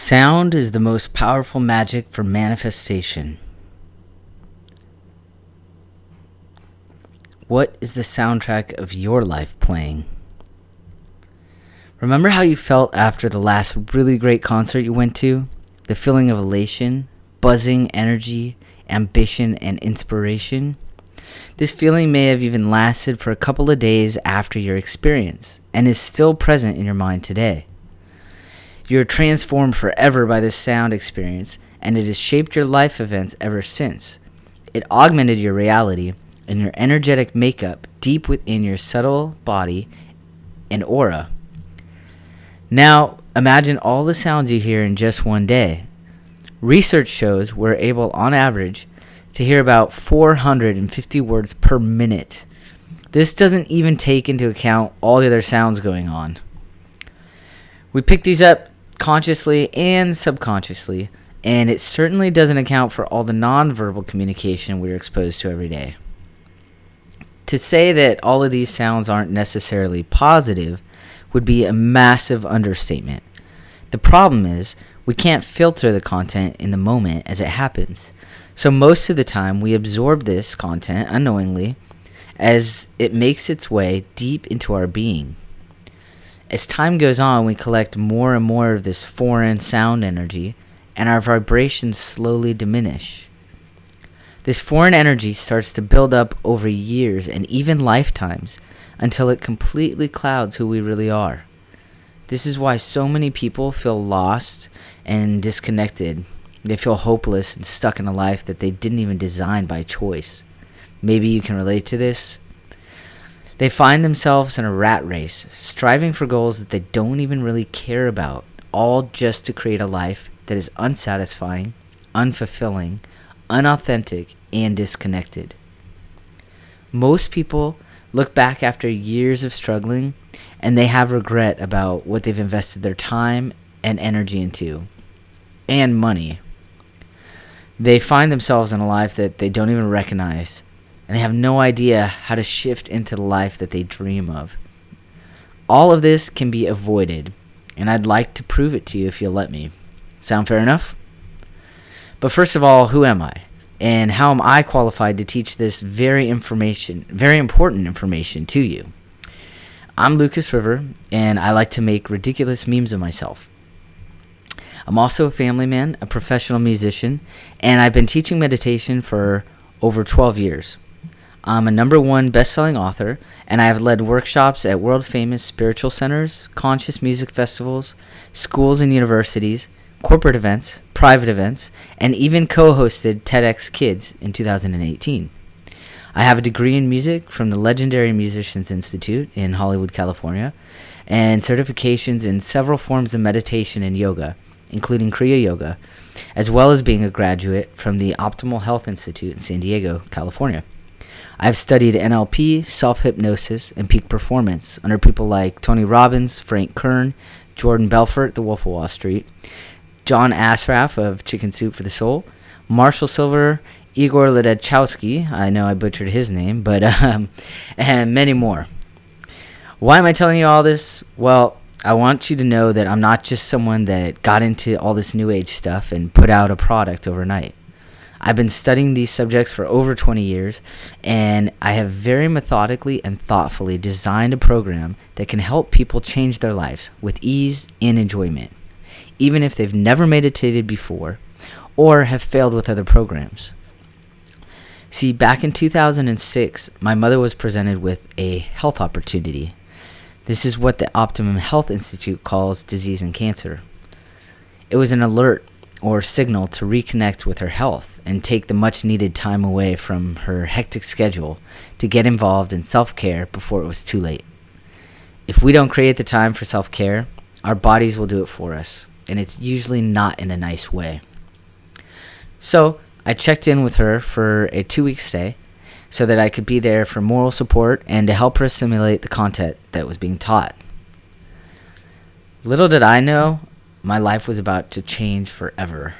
Sound is the most powerful magic for manifestation. What is the soundtrack of your life playing? Remember how you felt after the last really great concert you went to? The feeling of elation, buzzing energy, ambition, and inspiration? This feeling may have even lasted for a couple of days after your experience and is still present in your mind today. You're transformed forever by this sound experience, and it has shaped your life events ever since. It augmented your reality and your energetic makeup deep within your subtle body and aura. Now, imagine all the sounds you hear in just one day. Research shows we're able, on average, to hear about 450 words per minute. This doesn't even take into account all the other sounds going on. We pick these up consciously and subconsciously, and it certainly doesn't account for all the nonverbal communication we're exposed to every day. To say that all of these sounds aren't necessarily positive would be a massive understatement. The problem is, we can't filter the content in the moment as it happens. So most of the time, we absorb this content unknowingly as it makes its way deep into our being. As time goes on, we collect more and more of this foreign sound energy, and our vibrations slowly diminish. This foreign energy starts to build up over years and even lifetimes until it completely clouds who we really are. This is why so many people feel lost and disconnected. They feel hopeless and stuck in a life that they didn't even design by choice. Maybe you can relate to this. They find themselves in a rat race, striving for goals that they don't even really care about, all just to create a life that is unsatisfying, unfulfilling, unauthentic, and disconnected. Most people look back after years of struggling, and they have regret about what they've invested their time and energy into, and money. They find themselves in a life that they don't even recognize, and they have no idea how to shift into the life that they dream of. All of this can be avoided, and I'd like to prove it to you if you'll let me. Sound fair enough? But first of all, who am I? And how am I qualified to teach this very important information to you? I'm Lucas River, and I like to make ridiculous memes of myself. I'm also a family man, a professional musician, and I've been teaching meditation for over 12 years. I'm a #1 best-selling author, and I have led workshops at world-famous spiritual centers, conscious music festivals, schools and universities, corporate events, private events, and even co-hosted TEDx Kids in 2018. I have a degree in music from the legendary Musicians Institute in Hollywood, California, and certifications in several forms of meditation and yoga, including Kriya Yoga, as well as being a graduate from the Optimal Health Institute in San Diego, California. I've studied NLP, self-hypnosis, and peak performance under people like Tony Robbins, Frank Kern, Jordan Belfort, The Wolf of Wall Street, John Asraf of Chicken Soup for the Soul, Marshall Silver, Igor Ledachowski, I know I butchered his name, but and many more. Why am I telling you all this? Well, I want you to know that I'm not just someone that got into all this new age stuff and put out a product overnight. I've been studying these subjects for over 20 years, and I have very methodically and thoughtfully designed a program that can help people change their lives with ease and enjoyment, even if they've never meditated before or have failed with other programs. See, back in 2006, my mother was presented with a health opportunity. This is what the Optimum Health Institute calls disease and cancer. It was an alert or signal to reconnect with her health and take the much needed time away from her hectic schedule to get involved in self-care before it was too late. If we don't create the time for self-care, our bodies will do it for us, and it's usually not in a nice way. So I checked in with her for a 2-week stay so that I could be there for moral support and to help her assimilate the content that was being taught. Little did I know, my life was about to change forever.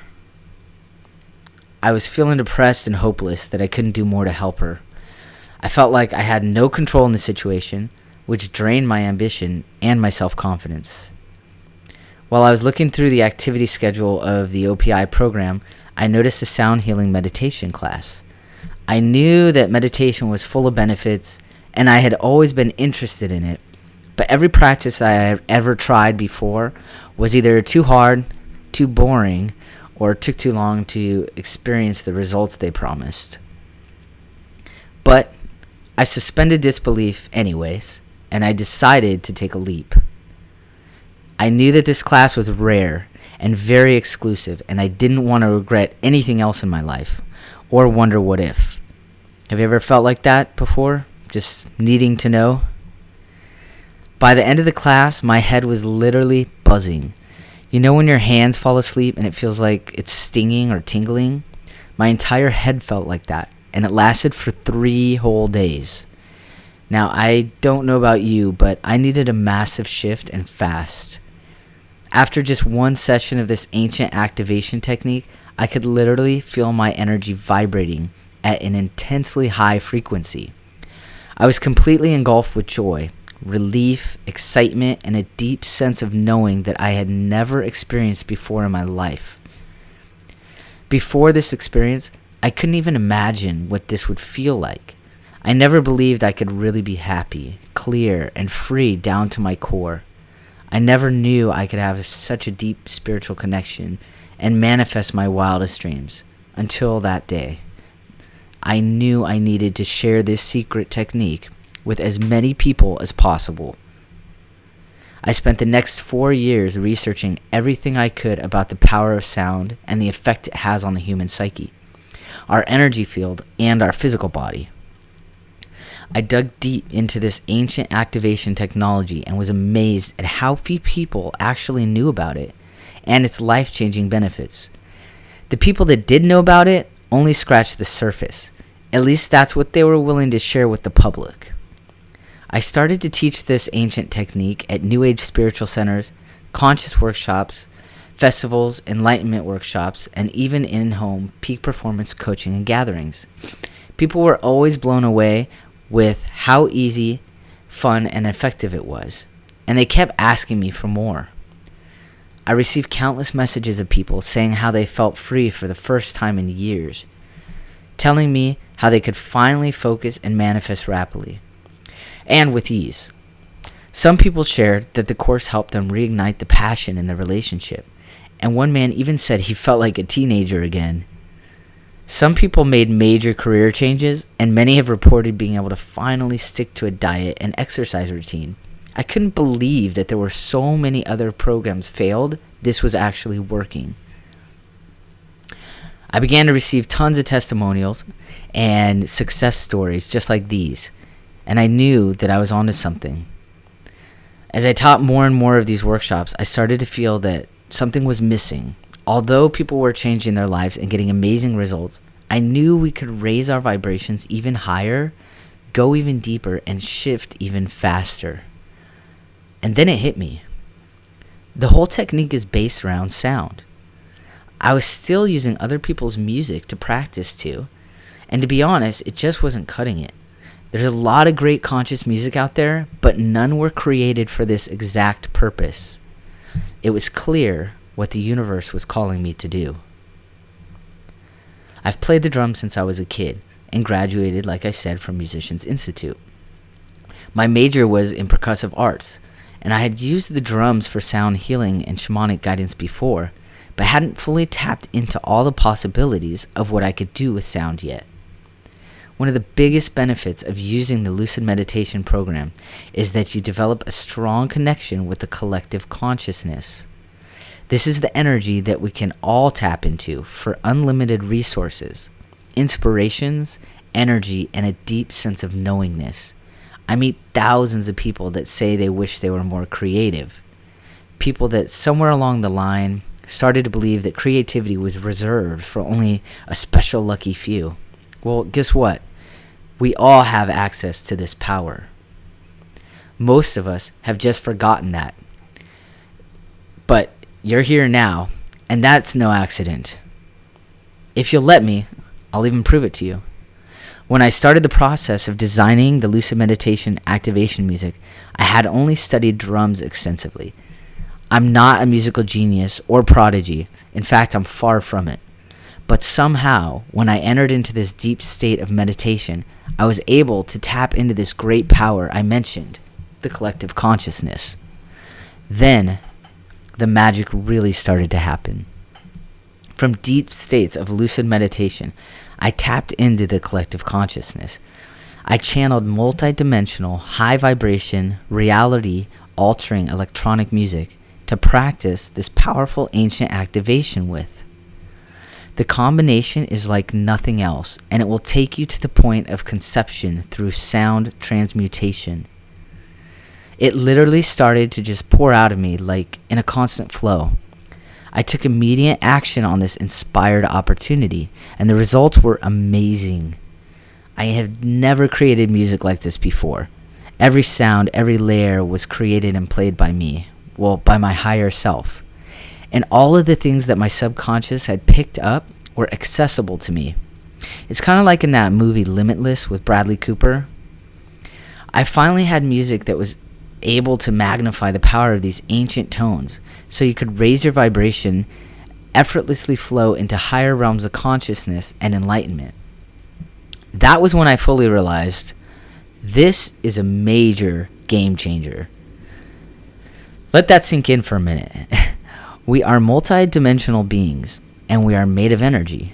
I was feeling depressed and hopeless that I couldn't do more to help her. I felt like I had no control in the situation, which drained my ambition and my self-confidence. While I was looking through the activity schedule of the OPI program, I noticed a sound healing meditation class. I knew that meditation was full of benefits, and I had always been interested in it, but every practice I had ever tried before was either too hard, too boring, or took too long to experience the results they promised. But I suspended disbelief anyways, and I decided to take a leap. I knew that this class was rare and very exclusive, and I didn't want to regret anything else in my life or wonder what if. Have you ever felt like that before? Just needing to know? By the end of the class, my head was literally buzzing. You know when your hands fall asleep and it feels like it's stinging or tingling? My entire head felt like that, and it lasted for 3 whole days. Now, I don't know about you, but I needed a massive shift and fast. After just one session of this ancient activation technique, I could literally feel my energy vibrating at an intensely high frequency. I was completely engulfed with joy, relief, excitement, and a deep sense of knowing that I had never experienced before in my life. Before this experience, I couldn't even imagine what this would feel like. I never believed I could really be happy, clear, and free down to my core. I never knew I could have such a deep spiritual connection and manifest my wildest dreams until that day. I knew I needed to share this secret technique with as many people as possible. I spent the next 4 years researching everything I could about the power of sound and the effect it has on the human psyche, our energy field, and our physical body. I dug deep into this ancient activation technology and was amazed at how few people actually knew about it and its life-changing benefits. The people that did know about it only scratched the surface. At least that's what they were willing to share with the public. I started to teach this ancient technique at New Age spiritual centers, conscious workshops, festivals, enlightenment workshops, and even in-home peak performance coaching and gatherings. People were always blown away with how easy, fun, and effective it was, and they kept asking me for more. I received countless messages of people saying how they felt free for the first time in years, telling me how they could finally focus and manifest rapidly, and with ease. Some people shared that the course helped them reignite the passion in their relationship, and one man even said he felt like a teenager again. Some people made major career changes, and many have reported being able to finally stick to a diet and exercise routine. I couldn't believe that there were so many other programs failed. This was actually working. I began to receive tons of testimonials and success stories just like these, and I knew that I was onto something. As I taught more and more of these workshops, I started to feel that something was missing. Although people were changing their lives and getting amazing results, I knew we could raise our vibrations even higher, go even deeper, and shift even faster. And then it hit me. The whole technique is based around sound. I was still using other people's music to practice to, and to be honest, it just wasn't cutting it. There's a lot of great conscious music out there, but none were created for this exact purpose. It was clear what the universe was calling me to do. I've played the drums since I was a kid and graduated, like I said, from Musicians Institute. My major was in percussive arts, and I had used the drums for sound healing and shamanic guidance before, but hadn't fully tapped into all the possibilities of what I could do with sound yet. One of the biggest benefits of using the Lucid meditation program is that you develop a strong connection with the collective consciousness. This is the energy that we can all tap into for unlimited resources, inspirations, energy, and a deep sense of knowingness. I meet thousands of people that say they wish they were more creative. People that somewhere along the line started to believe that creativity was reserved for only a special lucky few. Well, guess what? We all have access to this power. Most of us have just forgotten that. But you're here now, and that's no accident. If you'll let me, I'll even prove it to you. When I started the process of designing the Lucid Meditation activation music, I had only studied drums extensively. I'm not a musical genius or prodigy. In fact, I'm far from it. But somehow, when I entered into this deep state of meditation, I was able to tap into this great power I mentioned, the collective consciousness. Then, the magic really started to happen. From deep states of lucid meditation, I tapped into the collective consciousness. I channeled multidimensional, high vibration, reality altering electronic music to practice this powerful ancient activation with. The combination is like nothing else, and it will take you to the point of conception through sound transmutation. It literally started to just pour out of me like in a constant flow. I took immediate action on this inspired opportunity, and the results were amazing. I had never created music like this before. Every sound, every layer was created and played by me, by my higher self. And all of the things that my subconscious had picked up were accessible to me. It's kind of like in that movie Limitless with Bradley Cooper. I finally had music that was able to magnify the power of these ancient tones, so you could raise your vibration, effortlessly flow into higher realms of consciousness and enlightenment. That was when I fully realized this is a major game changer. Let that sink in for a minute. We are multi-dimensional beings, and we are made of energy.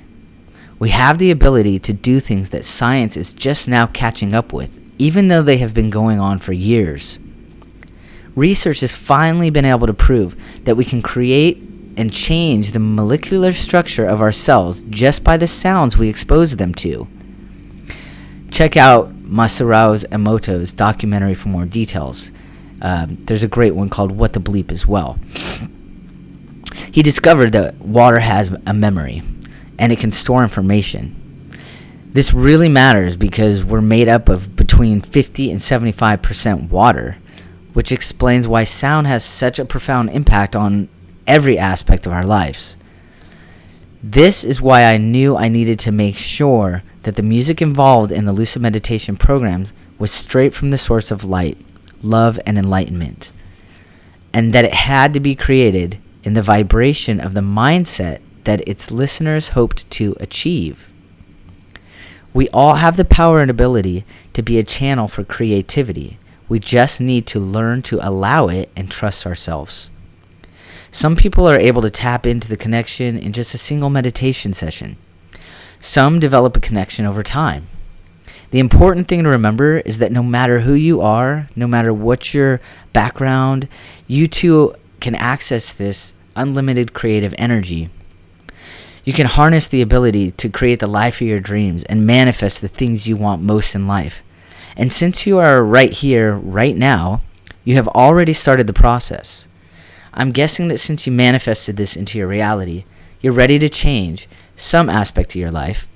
We have the ability to do things that science is just now catching up with, even though they have been going on for years. Research has finally been able to prove that we can create and change the molecular structure of our cells just by the sounds we expose them to. Check out Masaru Emoto's documentary for more details. There's a great one called What the Bleep as well. He discovered that water has a memory, and it can store information. This really matters because we're made up of between 50 and 75% water, which explains why sound has such a profound impact on every aspect of our lives. This is why I knew I needed to make sure that the music involved in the lucid meditation programs was straight from the source of light, love, and enlightenment, and that it had to be created in the vibration of the mindset that its listeners hoped to achieve. We all have the power and ability to be a channel for creativity. We just need to learn to allow it and trust ourselves. Some people are able to tap into the connection in just a single meditation session. Some develop a connection over time. The important thing to remember is that no matter who you are, no matter what your background, you too can access this unlimited creative energy. You can harness the ability to create the life of your dreams and manifest the things you want most in life. And since you are right here, right now, you have already started the process. I'm guessing that since you manifested this into your reality, you're ready to change some aspect of your life.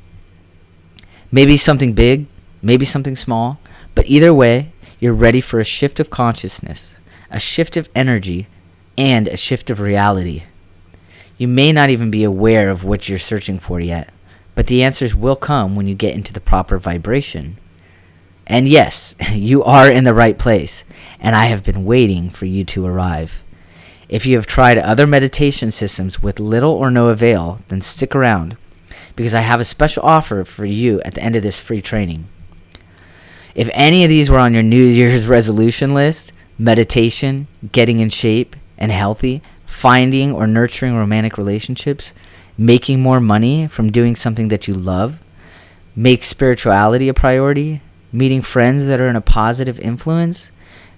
Maybe something big, maybe something small, but either way, you're ready for a shift of consciousness, a shift of energy, and a shift of reality. You may not even be aware of what you're searching for yet, but the answers will come when you get into the proper vibration. And yes, you are in the right place, and I have been waiting for you to arrive. If you have tried other meditation systems with little or no avail, then stick around, because I have a special offer for you at the end of this free training. If any of these were on your New Year's resolution list, meditation, getting in shape and healthy, finding or nurturing romantic relationships, making more money from doing something that you love, make spirituality a priority, meeting friends that are in a positive influence,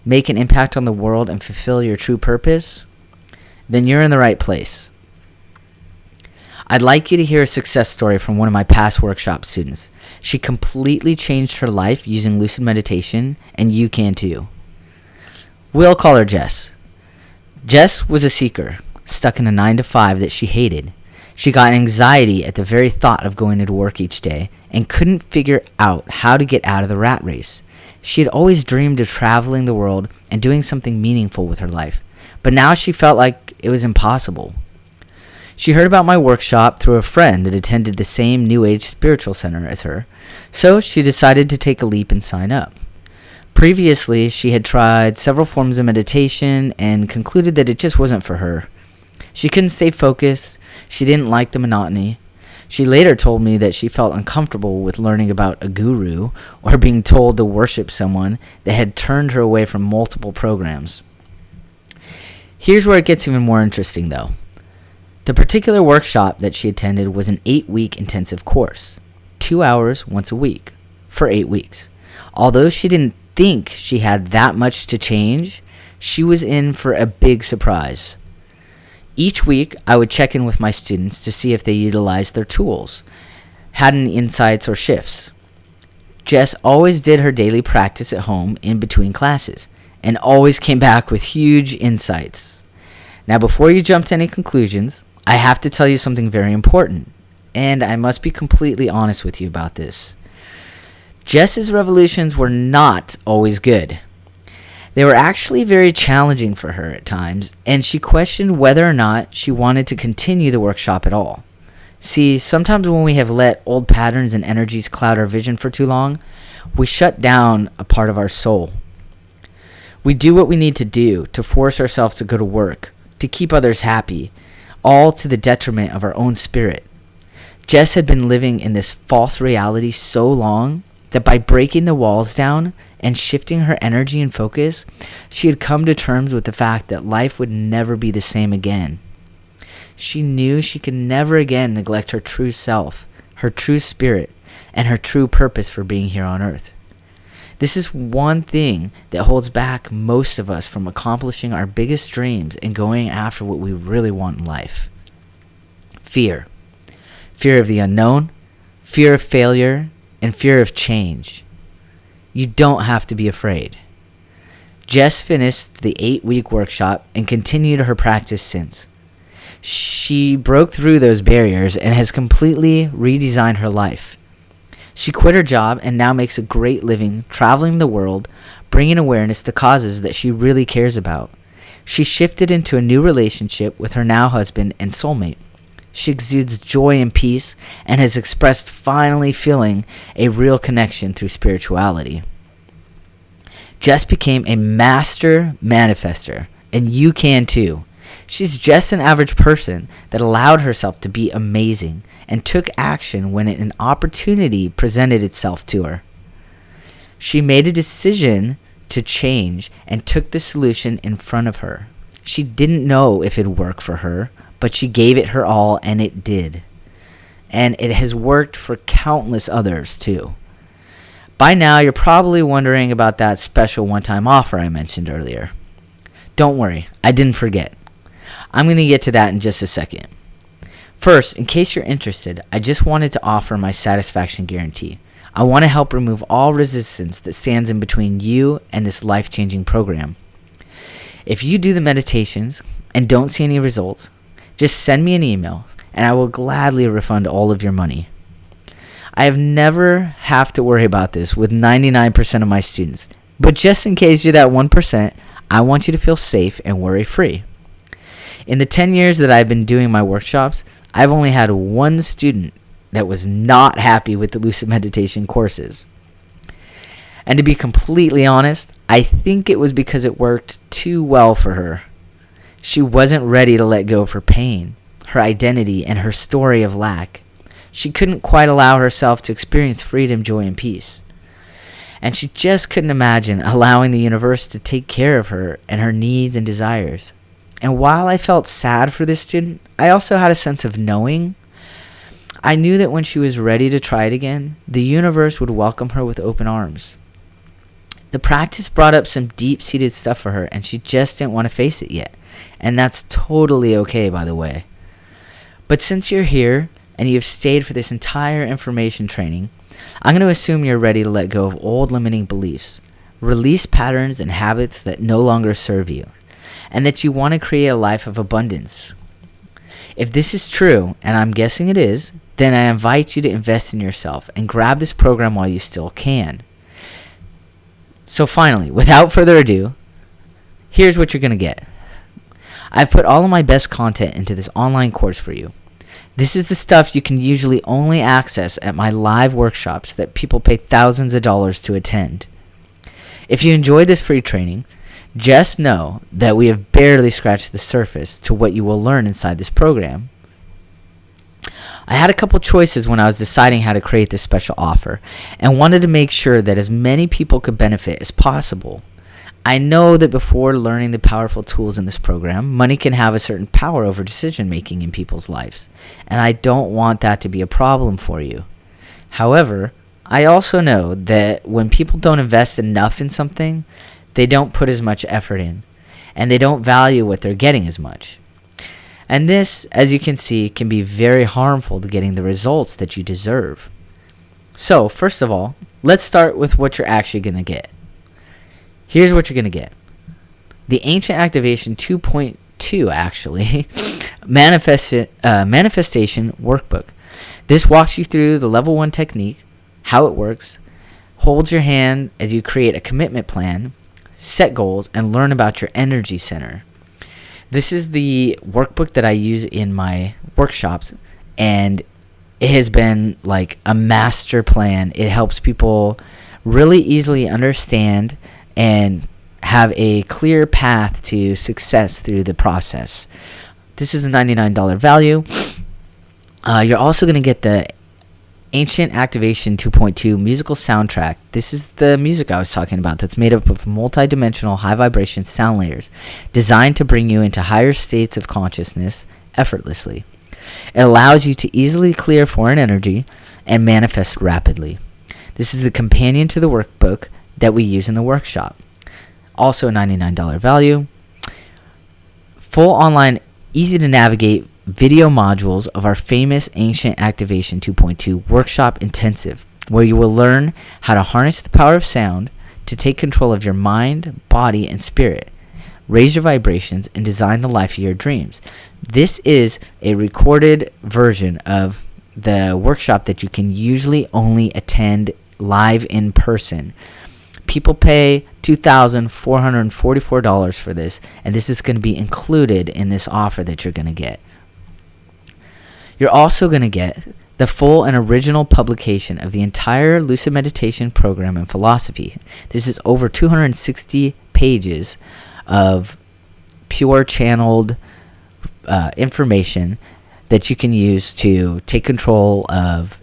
make an impact on the world and fulfill your true purpose, then you're in the right place. I'd like you to hear a success story from one of my past workshop students. She completely changed her life using lucid meditation, and you can too. We'll call her Jess. Jess was a seeker, stuck in a 9-to-5 that she hated. She got anxiety at the very thought of going into work each day and couldn't figure out how to get out of the rat race. She had always dreamed of traveling the world and doing something meaningful with her life, but now she felt like it was impossible. She heard about my workshop through a friend that attended the same New Age spiritual center as her, so she decided to take a leap and sign up. Previously, she had tried several forms of meditation and concluded that it just wasn't for her. She couldn't stay focused. She didn't like the monotony. She later told me that she felt uncomfortable with learning about a guru or being told to worship someone that had turned her away from multiple programs. Here's where it gets even more interesting, though. The particular workshop that she attended was an 8-week intensive course, 2 hours once a week, for 8 weeks. Although she didn't think she had that much to change, she was in for a big surprise. Each week, I would check in with my students to see if they utilized their tools, had any insights or shifts. Jess always did her daily practice at home in between classes, and always came back with huge insights. Now, before you jump to any conclusions, I have to tell you something very important, and I must be completely honest with you about this. Jess's revolutions were not always good. They were actually very challenging for her at times, and she questioned whether or not she wanted to continue the workshop at all. See, sometimes when we have let old patterns and energies cloud our vision for too long, we shut down a part of our soul. We do what we need to do to force ourselves to go to work, to keep others happy, all to the detriment of our own spirit. Jess had been living in this false reality so long that by breaking the walls down and shifting her energy and focus, she had come to terms with the fact that life would never be the same again. She knew she could never again neglect her true self, her true spirit, and her true purpose for being here on earth. This is one thing that holds back most of us from accomplishing our biggest dreams and going after what we really want in life. Fear. Fear of the unknown, fear of failure, and fear of change. You don't have to be afraid. Jess finished the 8-week workshop and continued her practice since. She broke through those barriers and has completely redesigned her life. She quit her job and now makes a great living traveling the world, bringing awareness to causes that she really cares about. She shifted into a new relationship with her now husband and soulmate. She exudes joy and peace and has expressed finally feeling a real connection through spirituality. Jess became a master manifester, and you can too. She's just an average person that allowed herself to be amazing and took action when an opportunity presented itself to her. She made a decision to change and took the solution in front of her. She didn't know if it'd work for her, but she gave it her all, and it did. And it has worked for countless others, too. By now, you're probably wondering about that special one-time offer I mentioned earlier. Don't worry, I didn't forget. I'm going to get to that in just a second. First, in case you're interested, I just wanted to offer my satisfaction guarantee. I want to help remove all resistance that stands in between you and this life-changing program. If you do the meditations and don't see any results, just send me an email, and I will gladly refund all of your money. I have never have to worry about this with 99% of my students, but just in case you're that 1%, I want you to feel safe and worry-free. In the 10 years that I've been doing my workshops, I've only had one student that was not happy with the Lucid Meditation courses. And to be completely honest, I think it was because it worked too well for her. She wasn't ready to let go of her pain, her identity, and her story of lack. She couldn't quite allow herself to experience freedom, joy, and peace. And she just couldn't imagine allowing the universe to take care of her and her needs and desires. And while I felt sad for this student, I also had a sense of knowing. I knew that when she was ready to try it again, the universe would welcome her with open arms. The practice brought up some deep-seated stuff for her, and she just didn't want to face it yet. And that's totally okay, by the way. But since you're here and you've stayed for this entire information training, I'm going to assume you're ready to let go of old limiting beliefs, release patterns and habits that no longer serve you, and that you want to create a life of abundance. If this is true, and I'm guessing it is, then I invite you to invest in yourself and grab this program while you still can. So finally, without further ado, here's what you're going to get. I've put all of my best content into this online course for you. This is the stuff you can usually only access at my live workshops that people pay thousands of dollars to attend. If you enjoyed this free training, just know that we have barely scratched the surface to what you will learn inside this program. I had a couple choices when I was deciding how to create this special offer and wanted to make sure that as many people could benefit as possible. I know that before learning the powerful tools in this program, money can have a certain power over decision making in people's lives, and I don't want that to be a problem for you. However, I also know that when people don't invest enough in something, they don't put as much effort in, and they don't value what they're getting as much. And this, as you can see, can be very harmful to getting the results that you deserve. So, first of all, let's start with what you're actually going to get. Here's what you're going to get. The Ancient Activation 2.2, actually, Manifestation Workbook. This walks you through the level 1 technique, how it works, holds your hand as you create a commitment plan, set goals, and learn about your energy center. This is the workbook that I use in my workshops, and it has been like a master plan. It helps people really easily understand and have a clear path to success through the process. This is a $99 value. You're also going to get the Ancient Activation 2.2 musical soundtrack. This is the music I was talking about that's made up of multi-dimensional high vibration sound layers designed to bring you into higher states of consciousness effortlessly. It allows you to easily clear foreign energy and manifest rapidly. This is the companion to the workbook that we use in the workshop. Also a $99 value. Full online, easy to navigate video modules of our famous Ancient Activation 2.2 Workshop Intensive, where you will learn how to harness the power of sound to take control of your mind, body, and spirit, raise your vibrations, and design the life of your dreams. This is a recorded version of the workshop that you can usually only attend live in person. People pay $2,444 for this, and this is going to be included in this offer that you're going to get. You're also going to get the full and original publication of the entire Lucid Meditation program and philosophy. This is over 260 pages of pure channeled information that you can use to take control of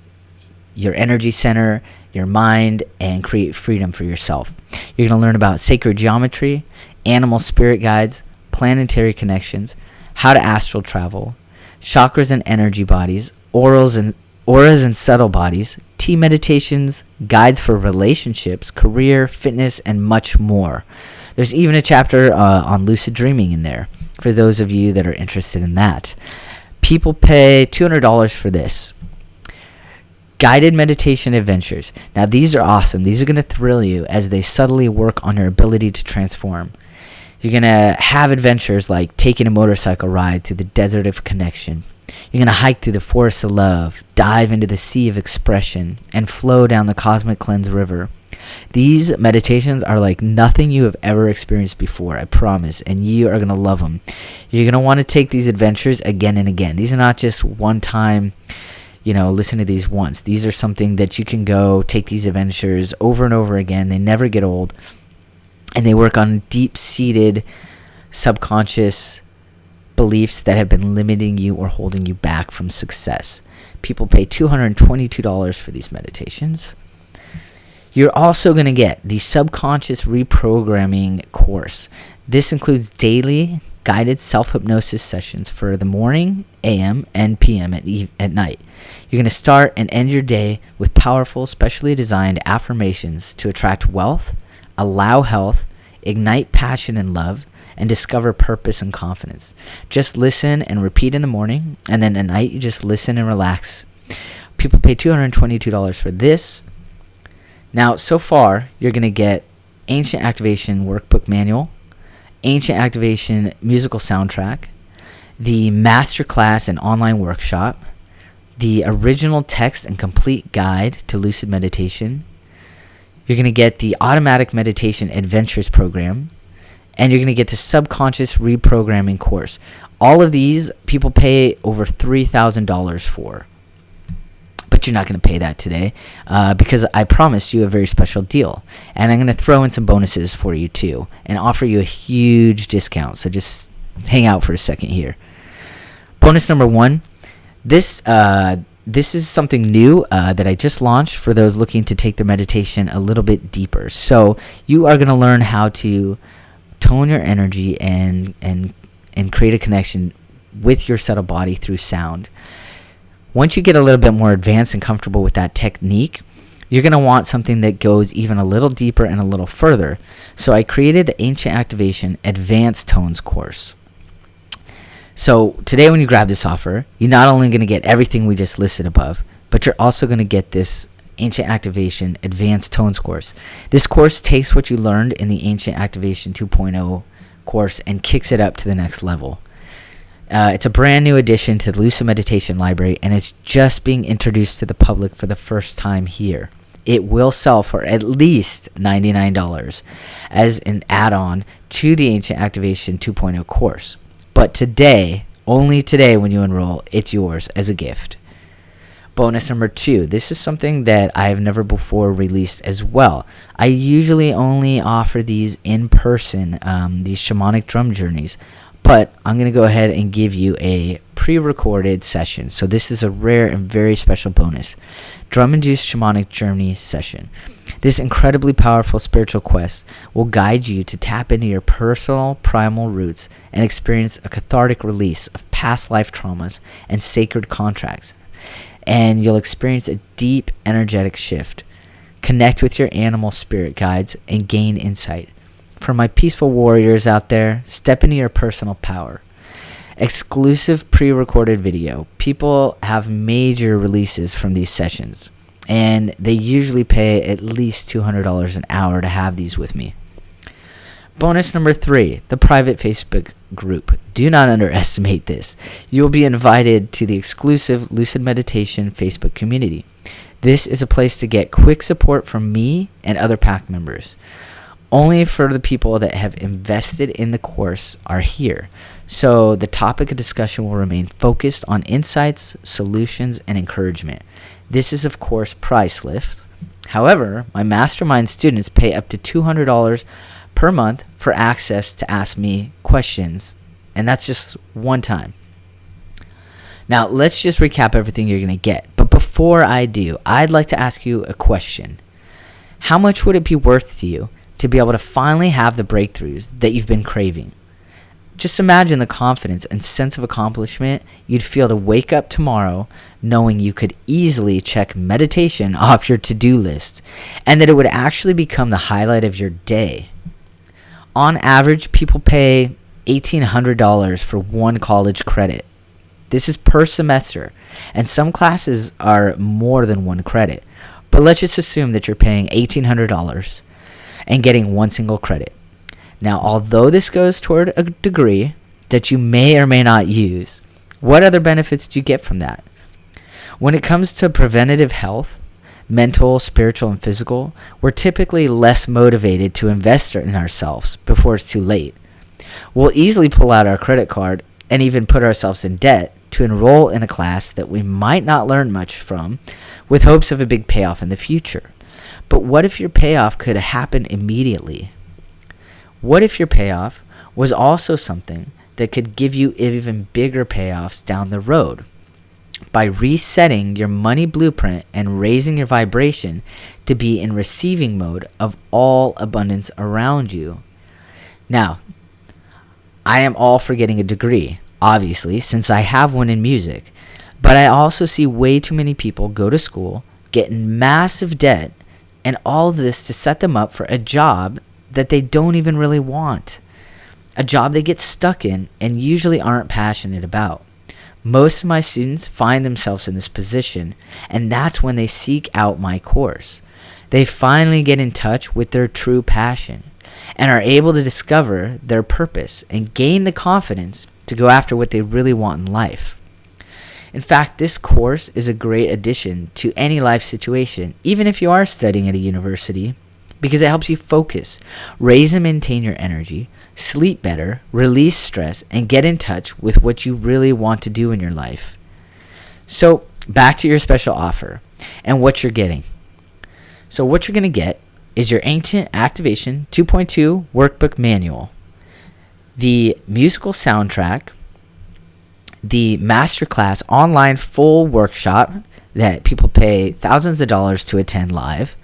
your energy center, your mind, and create freedom for yourself. You're going to learn about sacred geometry, animal spirit guides, planetary connections, how to astral travel, chakras and energy bodies, auras and subtle bodies, tea meditations, guides for relationships, career, fitness, and much more. There's even a chapter on lucid dreaming in there for those of you that are interested in that. People pay $200 for this. Guided meditation adventures. Now these are awesome. These are going to thrill you as they subtly work on your ability to transform. You're going to have adventures like taking a motorcycle ride through the desert of connection. You're going to hike through the forest of love, dive into the sea of expression, and flow down the cosmic cleanse river. These meditations are like nothing you have ever experienced before, I promise, and you are going to love them. You're going to want to take these adventures again and again. These are not just one time, listen to these once. These are something that you can go take these adventures over and over again. They never get old. And they work on deep-seated subconscious beliefs that have been limiting you or holding you back from success. People pay $222 for these meditations. You're also going to get the Subconscious Reprogramming course. This includes daily guided self-hypnosis sessions for the morning, AM, and PM at night. You're going to start and end your day with powerful, specially designed affirmations to attract wealth, allow health, ignite passion and love, and discover purpose and confidence. Just listen and repeat in the morning, and then at night you just listen and relax. People pay $222 for this. Now, so far, you're going to get Ancient Activation Workbook Manual, Ancient Activation Musical Soundtrack, the Masterclass and Online Workshop, the original text and complete guide to Lucid Meditation. You're going to get the Automatic Meditation Adventures program, and you're going to get the Subconscious Reprogramming course. All of these people pay over $3,000 for. But but you're not going to pay that today because I promised you a very special deal. And I'm going to throw in some bonuses for you too and offer you a huge discount. So just hang out for a second here. Bonus number 1, this is something new that I just launched for those looking to take their meditation a little bit deeper. So you are going to learn how to tone your energy and create a connection with your subtle body through sound. Once you get a little bit more advanced and comfortable with that technique, you're going to want something that goes even a little deeper and a little further. So I created the Ancient Activation Advanced Tones course. So today when you grab this offer, you're not only going to get everything we just listed above, but you're also going to get this Ancient Activation Advanced Tones course. This course takes what you learned in the Ancient Activation 2.0 course and kicks it up to the next level. It's a brand new addition to the Lucid Meditation Library, and it's just being introduced to the public for the first time here. It will sell for at least $99 as an add-on to the Ancient Activation 2.0 course. But today, only today when you enroll, it's yours as a gift. Bonus number 2. This is something that I have never before released as well. I usually only offer these in person, these shamanic drum journeys. But I'm going to go ahead and give you a pre-recorded session. So this is a rare and very special bonus. Drum-induced shamanic journey session. This incredibly powerful spiritual quest will guide you to tap into your personal primal roots and experience a cathartic release of past life traumas and sacred contracts. And you'll experience a deep energetic shift. Connect with your animal spirit guides and gain insight. For my peaceful warriors out there, step into your personal power. Exclusive pre-recorded video. People have major releases from these sessions, and they usually pay at least $200 an hour to have these with me. Bonus number 3, the private Facebook group. Do not underestimate this. You will be invited to the exclusive Lucid Meditation Facebook community. This is a place to get quick support from me and other pack members. Only for the people that have invested in the course are here. So the topic of discussion will remain focused on insights, solutions, and encouragement. This is, of course, priceless. However, my mastermind students pay up to $200 per month for access to ask me questions. And that's just one time. Now, let's just recap everything you're going to get. But before I do, I'd like to ask you a question. How much would it be worth to you to be able to finally have the breakthroughs that you've been craving? Just imagine the confidence and sense of accomplishment you'd feel to wake up tomorrow knowing you could easily check meditation off your to-do list and that it would actually become the highlight of your day. On average, people pay $1,800 for one college credit. This is per semester, and some classes are more than one credit. But let's just assume that you're paying $1,800 and getting one single credit. Now, although this goes toward a degree that you may or may not use, what other benefits do you get from that? When it comes to preventative health, mental, spiritual, and physical, we're typically less motivated to invest in ourselves before it's too late. We'll easily pull out our credit card and even put ourselves in debt to enroll in a class that we might not learn much from with hopes of a big payoff in the future. But what if your payoff could happen immediately? What if your payoff was also something that could give you even bigger payoffs down the road? By resetting your money blueprint and raising your vibration to be in receiving mode of all abundance around you. Now, I am all for getting a degree, obviously, since I have one in music. But I also see way too many people go to school, get in massive debt, and all of this to set them up for a job that they don't even really want. A job they get stuck in and usually aren't passionate about. Most of my students find themselves in this position, and that's when they seek out my course. They finally get in touch with their true passion and are able to discover their purpose and gain the confidence to go after what they really want in life. In fact, this course is a great addition to any life situation, even if you are studying at a university, because it helps you focus, raise and maintain your energy, sleep better, release stress, and get in touch with what you really want to do in your life. So, back to your special offer and what you're getting. So what you're going to get is your Ancient Activation 2.2 Workbook Manual, the musical soundtrack, the masterclass online full workshop that people pay thousands of dollars to attend live,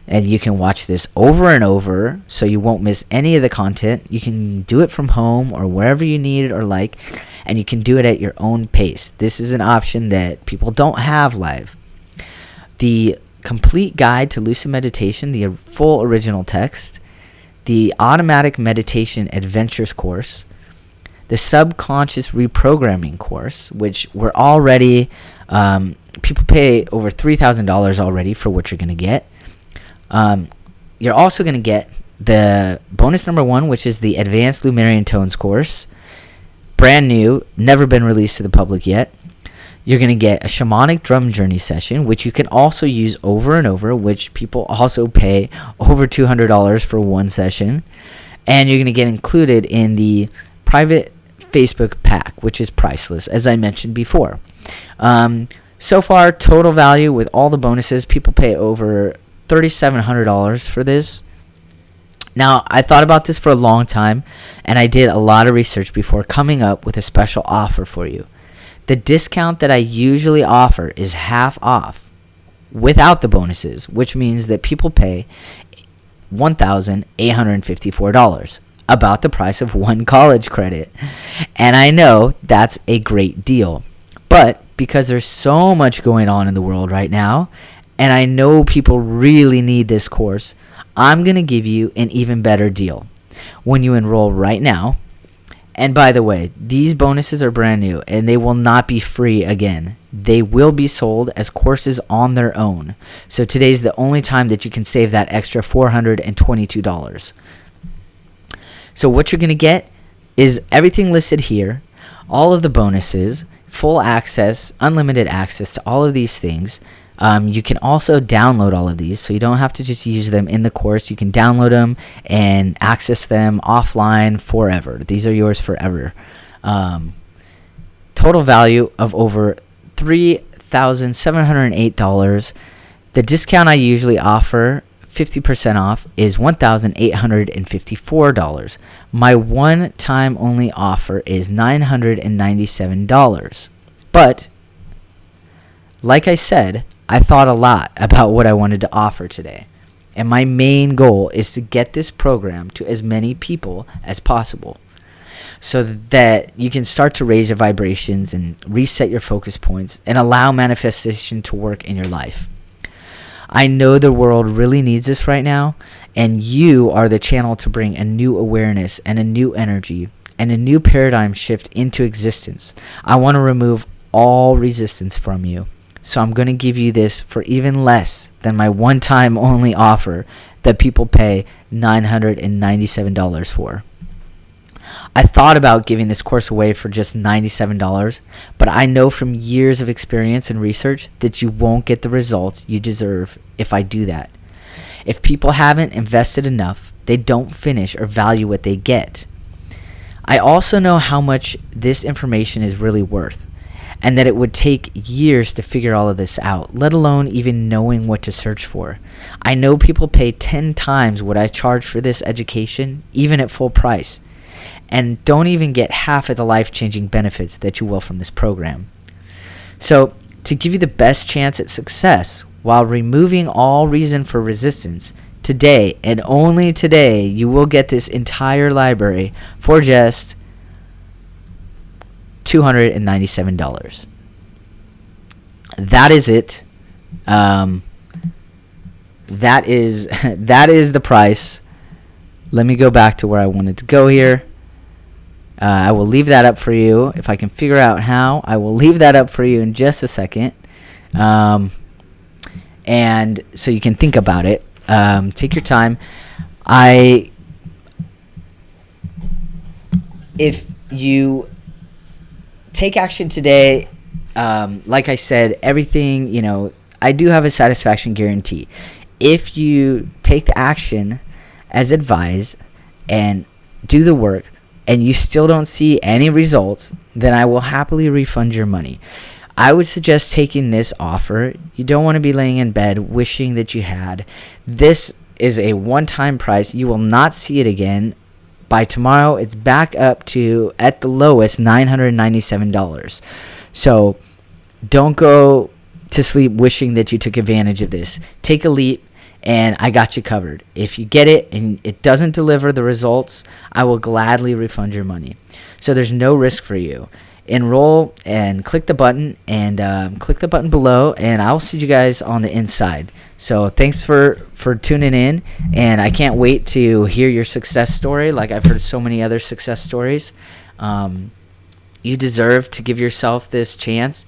and you can watch this over and over so you won't miss any of the content. You can do it from home or wherever you need it or like, and you can do it at your own pace. This is an option that people don't have live. The complete guide to lucid meditation, the full original text, the automatic meditation adventures course, the subconscious reprogramming course, which we're already, people pay over $3,000 already for what you're going to get. You're also going to get the bonus number 1, which is the Advanced Lumerian Tones course. Brand new, never been released to the public yet. You're going to get a shamanic drum journey session, which you can also use over and over, which people also pay over $200 for one session. And you're going to get included in the private Facebook pack, which is priceless, as I mentioned before. So far, total value with all the bonuses, people pay over $3,700 for this. Now, I thought about this for a long time, and I did a lot of research before coming up with a special offer for you. The discount that I usually offer is half off without the bonuses, which means that people pay $1,854, about the price of one college credit. And I know that's a great deal. But because there's so much going on in the world right now, and I know people really need this course, I'm going to give you an even better deal when you enroll right now. And by the way, these bonuses are brand new and they will not be free again. They will be sold as courses on their own. So today's the only time that you can save that extra $422. So what you're going to get is everything listed here, all of the bonuses, full access, unlimited access to all of these things. You can also download all of these, so you don't have to just use them in the course. You can download them and access them offline forever. These are yours forever. Total value of over $3,708. The discount I usually offer, 50% off, is $1,854. My one-time only offer is $997. But, like I said, I thought a lot about what I wanted to offer today. And my main goal is to get this program to as many people as possible so that you can start to raise your vibrations and reset your focus points and allow manifestation to work in your life. I know the world really needs this right now, and you are the channel to bring a new awareness and a new energy and a new paradigm shift into existence. I want to remove all resistance from you. So I'm going to give you this for even less than my one-time only offer that people pay $997 for. I thought about giving this course away for just $97, but I know from years of experience and research that you won't get the results you deserve if I do that. If people haven't invested enough, they don't finish or value what they get. I also know how much this information is really worth, and that it would take years to figure all of this out, let alone even knowing what to search for. I know people pay 10 times what I charge for this education, even at full price, and don't even get half of the life-changing benefits that you will from this program. So, to give you the best chance at success while removing all reason for resistance, today, and only today, you will get this entire library for just $297. That is it. That is the price. Let me go back to where I wanted to go here. I will leave that up for you. If I can figure out how, I will leave that up for you in just a second. And so you can think about it. Take your time. If you take action today, like I said, everything, I do have a satisfaction guarantee. If you take the action as advised and do the work and you still don't see any results, then I will happily refund your money. I would suggest taking this offer. You don't want to be laying in bed wishing that you had. This is a one-time price. You will not see it again. By tomorrow, it's back up to, at the lowest, $997. So don't go to sleep wishing that you took advantage of this. Take a leap, and I got you covered. If you get it and it doesn't deliver the results, I will gladly refund your money. So there's no risk for you. Enroll and click the button, and click the button below, and I'll see you guys on the inside. So thanks for tuning in, and I can't wait to hear your success story. Like I've heard so many other success stories. You deserve to give yourself this chance.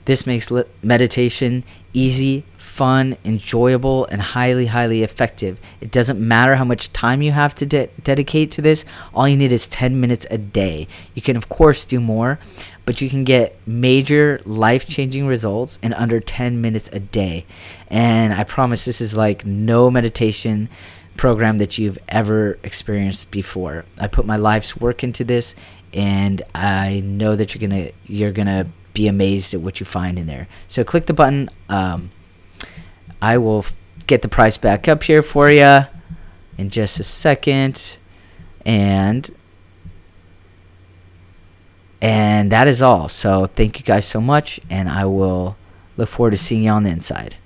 This makes meditation easy, fun, enjoyable, and highly, highly effective. It doesn't matter how much time you have to dedicate to this. All you need is 10 minutes a day. You can, of course, do more, but you can get major life-changing results in under 10 minutes a day. And I promise this is like no meditation program that you've ever experienced before. I put my life's work into this, and I know that you're gonna be amazed at what you find in there. So click the button. I will get the price back up here for you in just a second. And that is all. So thank you guys so much, and I will look forward to seeing you on the inside.